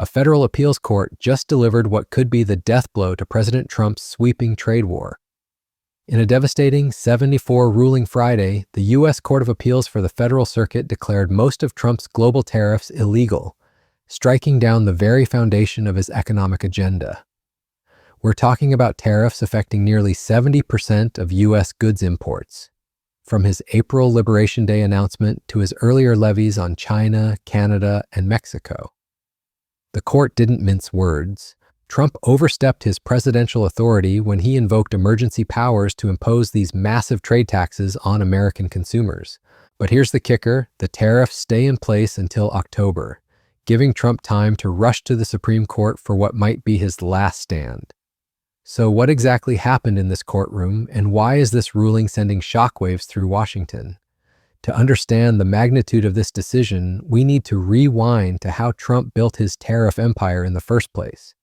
A federal appeals court just delivered what could be the death blow to President Trump's sweeping trade war. In a devastating 7-4 ruling Friday, the U.S. Court of Appeals for the Federal Circuit declared most of Trump's global tariffs illegal, striking down the very foundation of his economic agenda. We're talking about tariffs affecting nearly 70% of U.S. goods imports, from his April Liberation Day announcement to his earlier levies on China, Canada, and Mexico. The court didn't mince words. Trump overstepped his presidential authority when he invoked emergency powers to impose these massive trade taxes on American consumers. But here's the kicker: the tariffs stay in place until October, giving Trump time to rush to the Supreme Court for what might be his last stand. So what exactly happened in this courtroom, and why is this ruling sending shockwaves through Washington? To understand the magnitude of this decision, we need to rewind to how Trump built his tariff empire in the first place.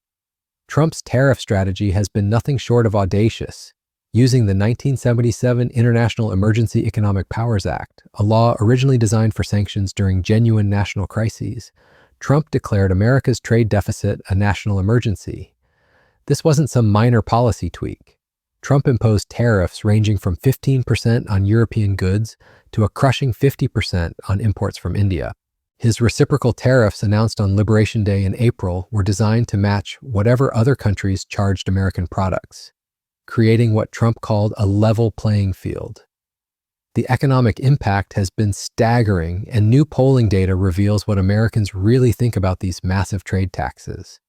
Trump's tariff strategy has been nothing short of audacious. Using the 1977 International Emergency Economic Powers Act, a law originally designed for sanctions during genuine national crises, Trump declared America's trade deficit a national emergency. This wasn't some minor policy tweak. Trump imposed tariffs ranging from 15% on European goods to a crushing 50% on imports from India. His reciprocal tariffs announced on Liberation Day in April were designed to match whatever other countries charged American products, creating what Trump called a level playing field. The economic impact has been staggering, and new polling data reveals what Americans really think about these massive trade taxes.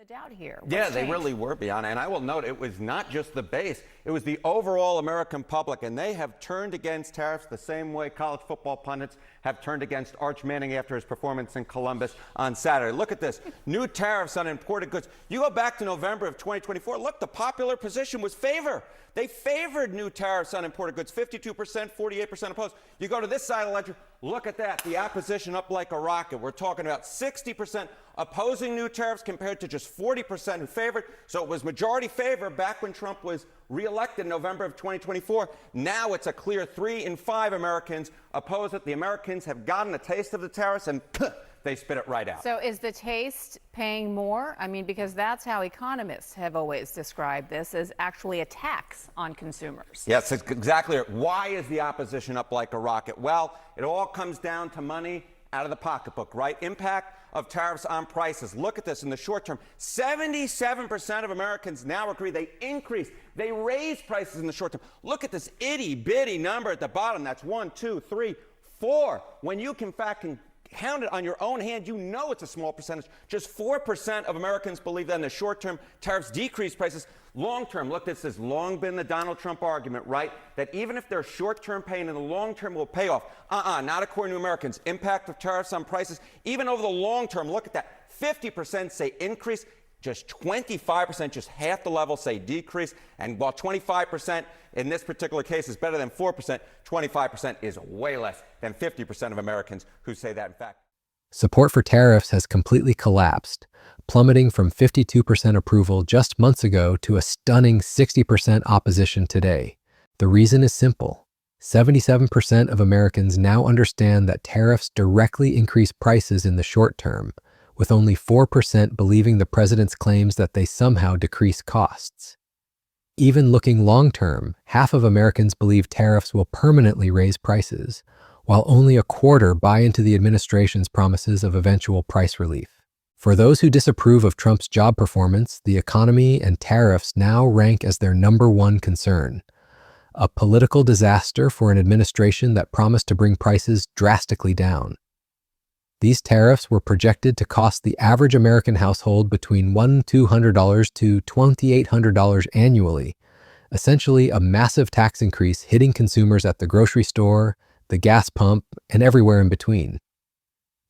Doubt here. Yeah, they really were, Bianna. And I will note, it was not just the base, it was the overall American public. And they have turned against tariffs the same way college football pundits have turned against Arch Manning after his performance in Columbus on Saturday. Look at this. New tariffs on imported goods. You go back to November of 2024. Look, the popular position was favor. They favored new tariffs on imported goods, 52%, 48% opposed. You go to this side of the ledger, look at that, the opposition up like a rocket. We're talking about 60% opposing new tariffs compared to just 40% who favored. So it was majority favor back when Trump was reelected in November of 2024. Now it's a clear 3 in 5 Americans oppose it. The Americans have gotten a taste of the tariffs and they spit it right out. So is the taste paying more? I mean, because that's how economists have always described this, as actually a tax on consumers. Yes, it's exactly right. Why is the opposition up like a rocket? Well, it all comes down to money out of the pocketbook, right? Impact of tariffs on prices. Look at this in the short term. 77% of Americans now agree they raise prices in the short term. Look at this itty bitty number at the bottom. That's 1, 2, 3, 4. When you can count it on your own hand, you know it's a small percentage. Just 4% of Americans believe that in the short term, tariffs decrease prices. Long term, look, this has long been the Donald Trump argument, right? That even if there's short-term pain, in the long term will pay off. Not according to Americans. Impact of tariffs on prices, even over the long term, look at that. 50% say increase, just 25%, just half the level, say decrease. And while 25% in this particular case is better than 4%, 25% is way less than 50% of Americans who say that, in fact. Support for tariffs has completely collapsed, plummeting from 52% approval just months ago to a stunning 60% opposition today. The reason is simple. 77% of Americans now understand that tariffs directly increase prices in the short term, with only 4% believing the president's claims that they somehow decrease costs. Even looking long-term, half of Americans believe tariffs will permanently raise prices, while only a quarter buy into the administration's promises of eventual price relief. For those who disapprove of Trump's job performance, the economy and tariffs now rank as their number one concern. A political disaster for an administration that promised to bring prices drastically down. These tariffs were projected to cost the average American household between $1,200 to $2,800 annually, essentially a massive tax increase hitting consumers at the grocery store, the gas pump, and everywhere in between.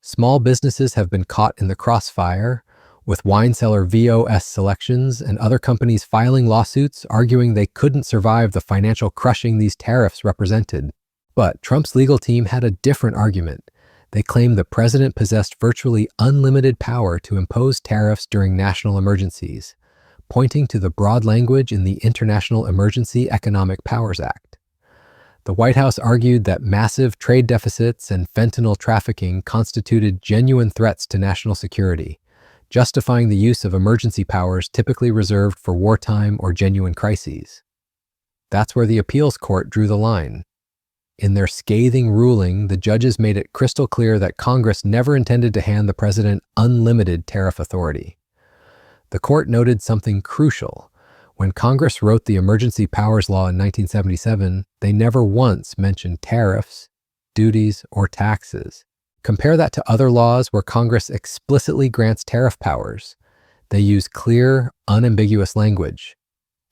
Small businesses have been caught in the crossfire, with wine cellar VOS Selections and other companies filing lawsuits arguing they couldn't survive the financial crushing these tariffs represented. But Trump's legal team had a different argument. They claimed the president possessed virtually unlimited power to impose tariffs during national emergencies, pointing to the broad language in the International Emergency Economic Powers Act. The White House argued that massive trade deficits and fentanyl trafficking constituted genuine threats to national security, justifying the use of emergency powers typically reserved for wartime or genuine crises. That's where the appeals court drew the line. In their scathing ruling, the judges made it crystal clear that Congress never intended to hand the president unlimited tariff authority. The court noted something crucial. When Congress wrote the Emergency Powers Law in 1977, they never once mentioned tariffs, duties, or taxes. Compare that to other laws where Congress explicitly grants tariff powers. They use clear, unambiguous language.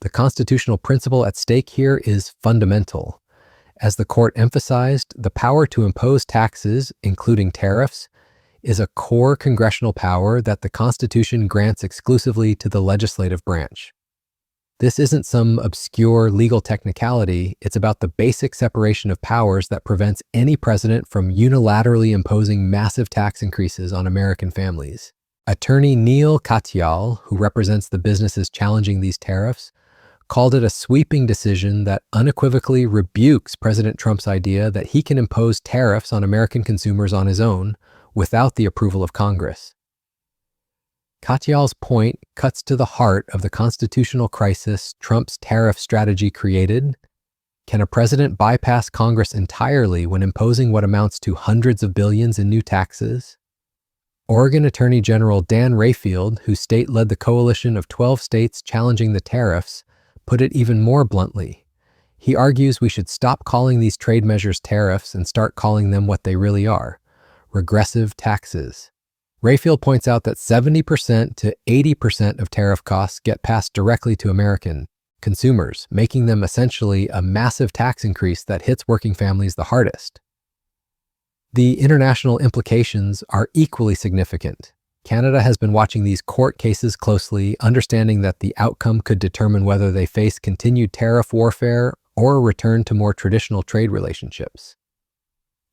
The constitutional principle at stake here is fundamental. As the court emphasized, the power to impose taxes, including tariffs, is a core congressional power that the Constitution grants exclusively to the legislative branch. This isn't some obscure legal technicality, it's about the basic separation of powers that prevents any president from unilaterally imposing massive tax increases on American families. Attorney Neil Katyal, who represents the businesses challenging these tariffs, called it a sweeping decision that unequivocally rebukes President Trump's idea that he can impose tariffs on American consumers on his own without the approval of Congress. Katyal's point cuts to the heart of the constitutional crisis Trump's tariff strategy created. Can a president bypass Congress entirely when imposing what amounts to hundreds of billions in new taxes? Oregon Attorney General Dan Rayfield, whose state led the coalition of 12 states challenging the tariffs, put it even more bluntly. He argues we should stop calling these trade measures tariffs and start calling them what they really are: regressive taxes. Rayfield points out that 70% to 80% of tariff costs get passed directly to American consumers, making them essentially a massive tax increase that hits working families the hardest. The international implications are equally significant. Canada has been watching these court cases closely, understanding that the outcome could determine whether they face continued tariff warfare or a return to more traditional trade relationships.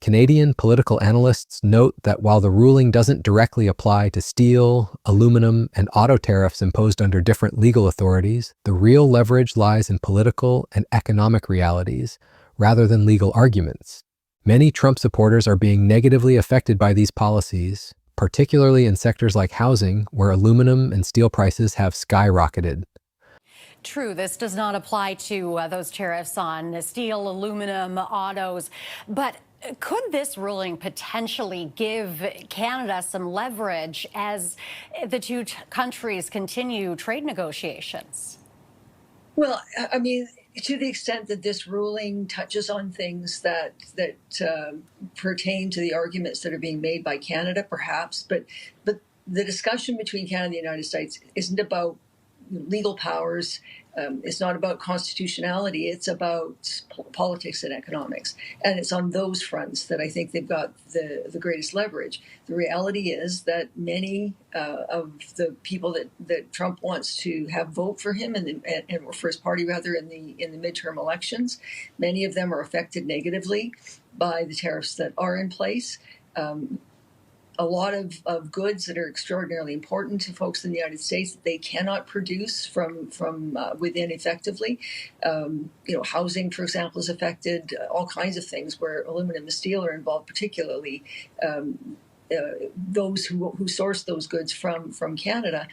Canadian political analysts note that while the ruling doesn't directly apply to steel, aluminum, and auto tariffs imposed under different legal authorities, the real leverage lies in political and economic realities rather than legal arguments. Many Trump supporters are being negatively affected by these policies, particularly in sectors like housing, where aluminum and steel prices have skyrocketed. True, this does not apply to those tariffs on steel, aluminum, autos, but could this ruling potentially give Canada some leverage as the two countries continue trade negotiations? Well, I mean, to the extent that this ruling touches on things that pertain to the arguments that are being made by Canada, perhaps, but the discussion between Canada and the United States isn't about legal powers. It's not about constitutionality. It's about politics and economics. And it's on those fronts that I think they've got the greatest leverage. The reality is that many of the people that Trump wants to have vote for him and for his party rather in the midterm elections, many of them are affected negatively by the tariffs that are in place. A lot of goods that are extraordinarily important to folks in the United States that they cannot produce from within effectively. Housing, for example, is affected. All kinds of things where aluminum and steel are involved, particularly those who source those goods from Canada.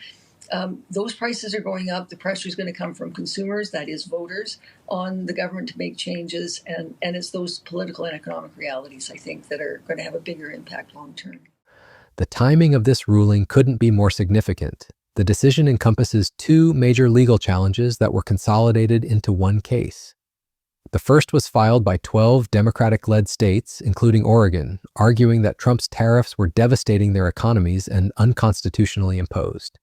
Those prices are going up. The pressure is going to come from consumers, that is voters, on the government to make changes. And it's those political and economic realities, I think, that are going to have a bigger impact long term. The timing of this ruling couldn't be more significant. The decision encompasses two major legal challenges that were consolidated into one case. The first was filed by 12 Democratic-led states, including Oregon, arguing that Trump's tariffs were devastating their economies and unconstitutionally imposed.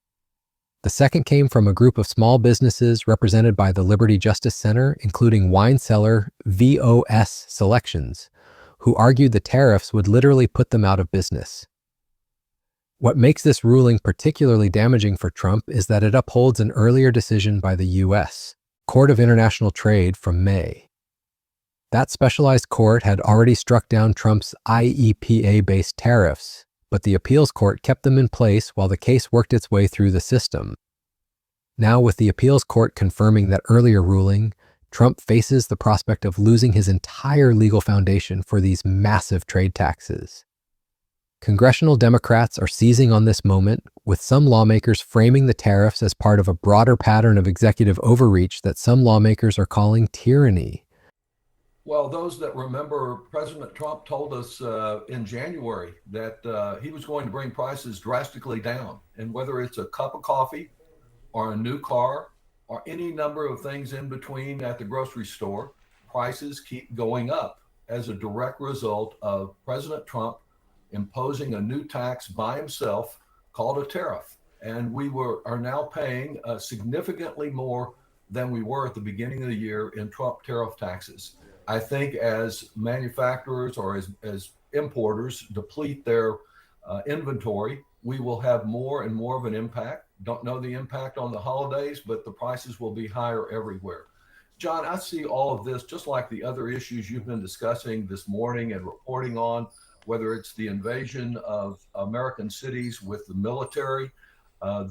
The second came from a group of small businesses represented by the Liberty Justice Center, including wine seller VOS Selections, who argued the tariffs would literally put them out of business. What makes this ruling particularly damaging for Trump is that it upholds an earlier decision by the U.S. Court of International Trade from May. That specialized court had already struck down Trump's IEPA-based tariffs, but the appeals court kept them in place while the case worked its way through the system. Now, with the appeals court confirming that earlier ruling, Trump faces the prospect of losing his entire legal foundation for these massive trade taxes. Congressional Democrats are seizing on this moment, with some lawmakers framing the tariffs as part of a broader pattern of executive overreach that some lawmakers are calling tyranny. Well, those that remember, President Trump told us in January that he was going to bring prices drastically down. And whether it's a cup of coffee or a new car or any number of things in between at the grocery store, prices keep going up as a direct result of President Trump imposing a new tax by himself called a tariff. And are now paying significantly more than we were at the beginning of the year in Trump tariff taxes. I think as manufacturers or as importers deplete their inventory, we will have more and more of an impact. Don't know the impact on the holidays, but the prices will be higher everywhere. John, I see all of this just like the other issues you've been discussing this morning and reporting on, whether it's the invasion of American cities with the military,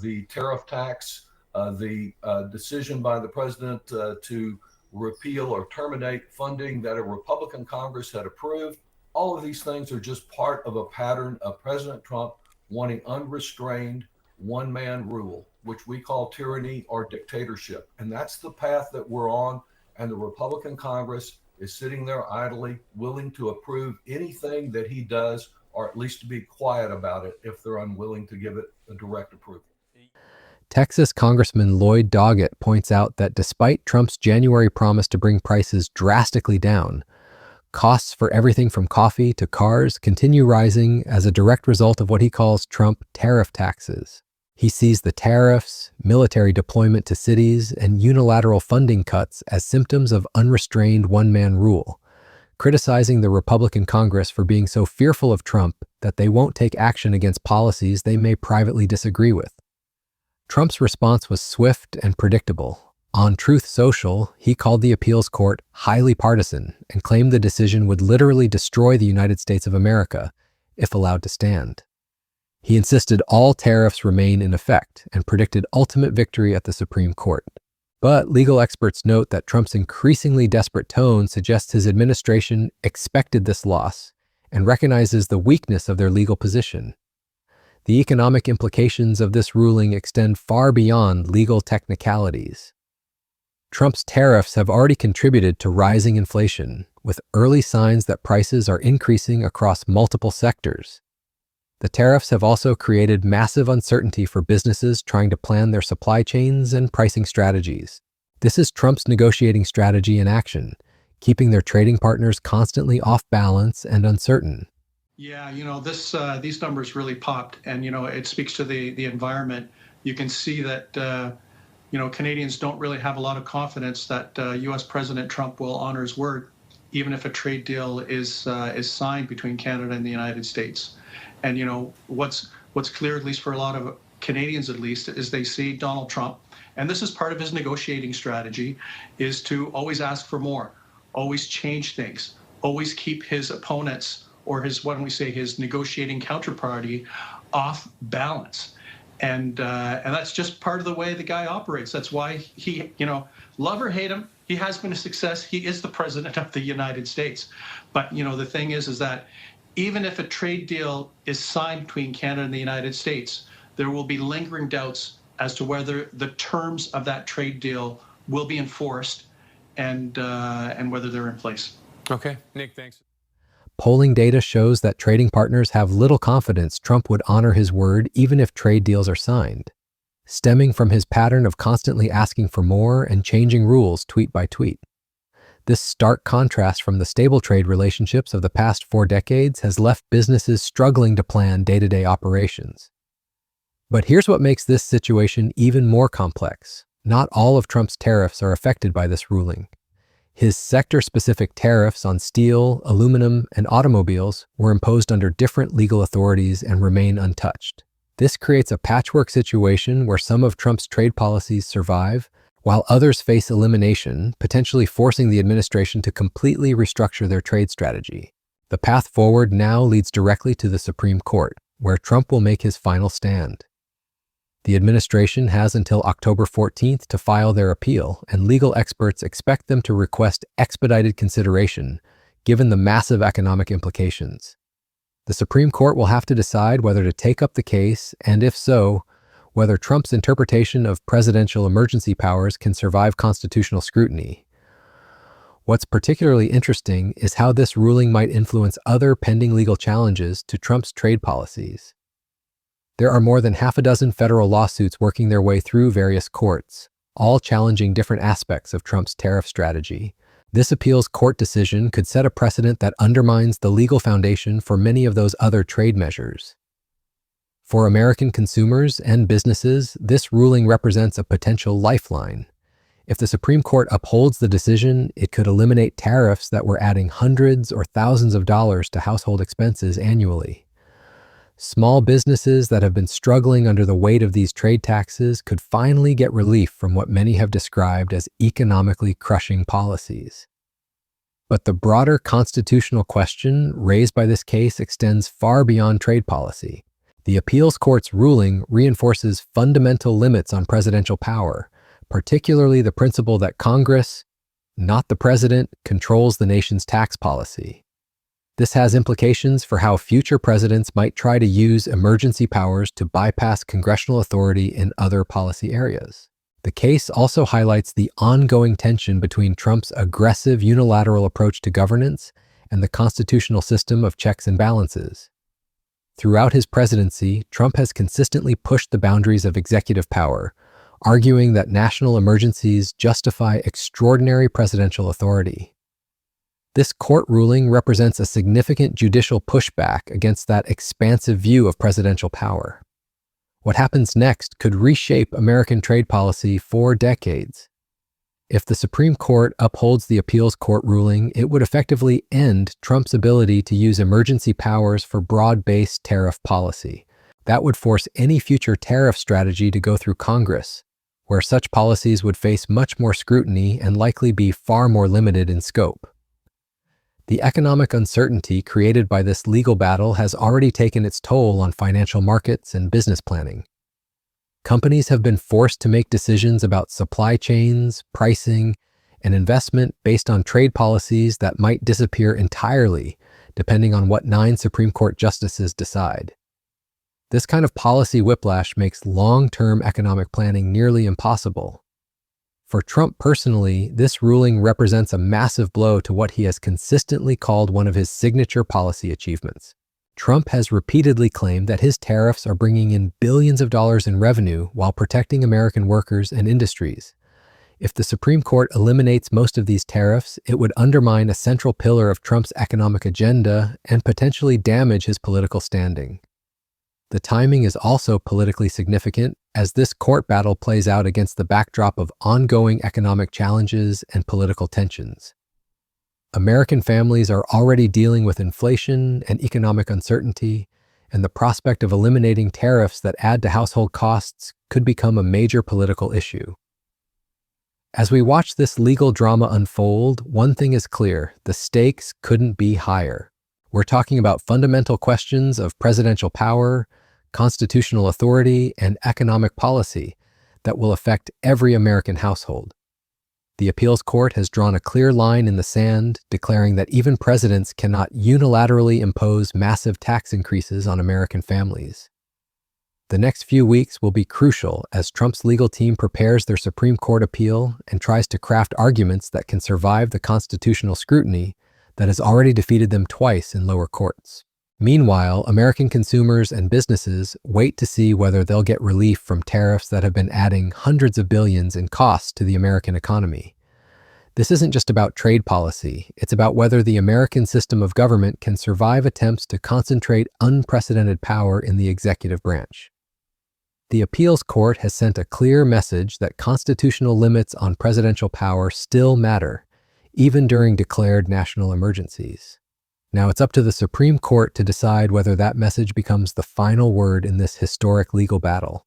the tariff tax, the decision by the president to repeal or terminate funding that a Republican Congress had approved. All of these things are just part of a pattern of President Trump wanting unrestrained one-man rule, which we call tyranny or dictatorship. And that's the path that we're on. And the Republican Congress is sitting there idly, willing to approve anything that he does, or at least to be quiet about it if they're unwilling to give it a direct approval. Texas Congressman Lloyd Doggett points out that despite Trump's January promise to bring prices drastically down, costs for everything from coffee to cars continue rising as a direct result of what he calls Trump tariff taxes. He sees the tariffs, military deployment to cities, and unilateral funding cuts as symptoms of unrestrained one-man rule, criticizing the Republican Congress for being so fearful of Trump that they won't take action against policies they may privately disagree with. Trump's response was swift and predictable. On Truth Social, he called the appeals court highly partisan and claimed the decision would literally destroy the United States of America if allowed to stand. He insisted all tariffs remain in effect and predicted ultimate victory at the Supreme Court. But legal experts note that Trump's increasingly desperate tone suggests his administration expected this loss and recognizes the weakness of their legal position. The economic implications of this ruling extend far beyond legal technicalities. Trump's tariffs have already contributed to rising inflation, with early signs that prices are increasing across multiple sectors. The tariffs have also created massive uncertainty for businesses trying to plan their supply chains and pricing strategies. This is Trump's negotiating strategy in action, keeping their trading partners constantly off balance and uncertain. Yeah, these numbers really popped, and it speaks to the environment. You can see that Canadians don't really have a lot of confidence that U.S. President Trump will honor his word, even if a trade deal is signed between Canada and the United States. And what's clear, at least for a lot of Canadians, at least, is they see Donald Trump, and this is part of his negotiating strategy, is to always ask for more, always change things, always keep his opponents or his negotiating counterparty off balance. And that's just part of the way the guy operates. That's why he, love or hate him, he has been a success. He is the president of the United States. But, the thing is that even if a trade deal is signed between Canada and the United States, there will be lingering doubts as to whether the terms of that trade deal will be enforced and whether they're in place. Okay, Nick, thanks. Polling data shows that trading partners have little confidence Trump would honor his word even if trade deals are signed, stemming from his pattern of constantly asking for more and changing rules tweet by tweet. This stark contrast from the stable trade relationships of the past 4 decades has left businesses struggling to plan day-to-day operations. But here's what makes this situation even more complex. Not all of Trump's tariffs are affected by this ruling. His sector-specific tariffs on steel, aluminum, and automobiles were imposed under different legal authorities and remain untouched. This creates a patchwork situation where some of Trump's trade policies survive, while others face elimination, potentially forcing the administration to completely restructure their trade strategy. The path forward now leads directly to the Supreme Court, where Trump will make his final stand. The administration has until October 14th to file their appeal, and legal experts expect them to request expedited consideration, given the massive economic implications. The Supreme Court will have to decide whether to take up the case, and if so, whether Trump's interpretation of presidential emergency powers can survive constitutional scrutiny. What's particularly interesting is how this ruling might influence other pending legal challenges to Trump's trade policies. There are more than half a dozen federal lawsuits working their way through various courts, all challenging different aspects of Trump's tariff strategy. This appeals court decision could set a precedent that undermines the legal foundation for many of those other trade measures. For American consumers and businesses, this ruling represents a potential lifeline. If the Supreme Court upholds the decision, it could eliminate tariffs that were adding hundreds or thousands of dollars to household expenses annually. Small businesses that have been struggling under the weight of these trade taxes could finally get relief from what many have described as economically crushing policies. But the broader constitutional question raised by this case extends far beyond trade policy. The appeals court's ruling reinforces fundamental limits on presidential power, particularly the principle that Congress, not the president, controls the nation's tax policy. This has implications for how future presidents might try to use emergency powers to bypass congressional authority in other policy areas. The case also highlights the ongoing tension between Trump's aggressive unilateral approach to governance and the constitutional system of checks and balances. Throughout his presidency, Trump has consistently pushed the boundaries of executive power, arguing that national emergencies justify extraordinary presidential authority. This court ruling represents a significant judicial pushback against that expansive view of presidential power. What happens next could reshape American trade policy for decades. If the Supreme Court upholds the appeals court ruling, it would effectively end Trump's ability to use emergency powers for broad-based tariff policy. That would force any future tariff strategy to go through Congress, where such policies would face much more scrutiny and likely be far more limited in scope. The economic uncertainty created by this legal battle has already taken its toll on financial markets and business planning. Companies have been forced to make decisions about supply chains, pricing, and investment based on trade policies that might disappear entirely, depending on what 9 Supreme Court justices decide. This kind of policy whiplash makes long-term economic planning nearly impossible. For Trump personally, this ruling represents a massive blow to what he has consistently called one of his signature policy achievements. Trump has repeatedly claimed that his tariffs are bringing in billions of dollars in revenue while protecting American workers and industries. If the Supreme Court eliminates most of these tariffs, it would undermine a central pillar of Trump's economic agenda and potentially damage his political standing. The timing is also politically significant as this court battle plays out against the backdrop of ongoing economic challenges and political tensions. American families are already dealing with inflation and economic uncertainty, and the prospect of eliminating tariffs that add to household costs could become a major political issue. As we watch this legal drama unfold, one thing is clear: the stakes couldn't be higher. We're talking about fundamental questions of presidential power, constitutional authority, and economic policy that will affect every American household. The appeals court has drawn a clear line in the sand, declaring that even presidents cannot unilaterally impose massive tax increases on American families. The next few weeks will be crucial as Trump's legal team prepares their Supreme Court appeal and tries to craft arguments that can survive the constitutional scrutiny that has already defeated them twice in lower courts. Meanwhile, American consumers and businesses wait to see whether they'll get relief from tariffs that have been adding hundreds of billions in costs to the American economy. This isn't just about trade policy, it's about whether the American system of government can survive attempts to concentrate unprecedented power in the executive branch. The appeals court has sent a clear message that constitutional limits on presidential power still matter, even during declared national emergencies. Now it's up to the Supreme Court to decide whether that message becomes the final word in this historic legal battle.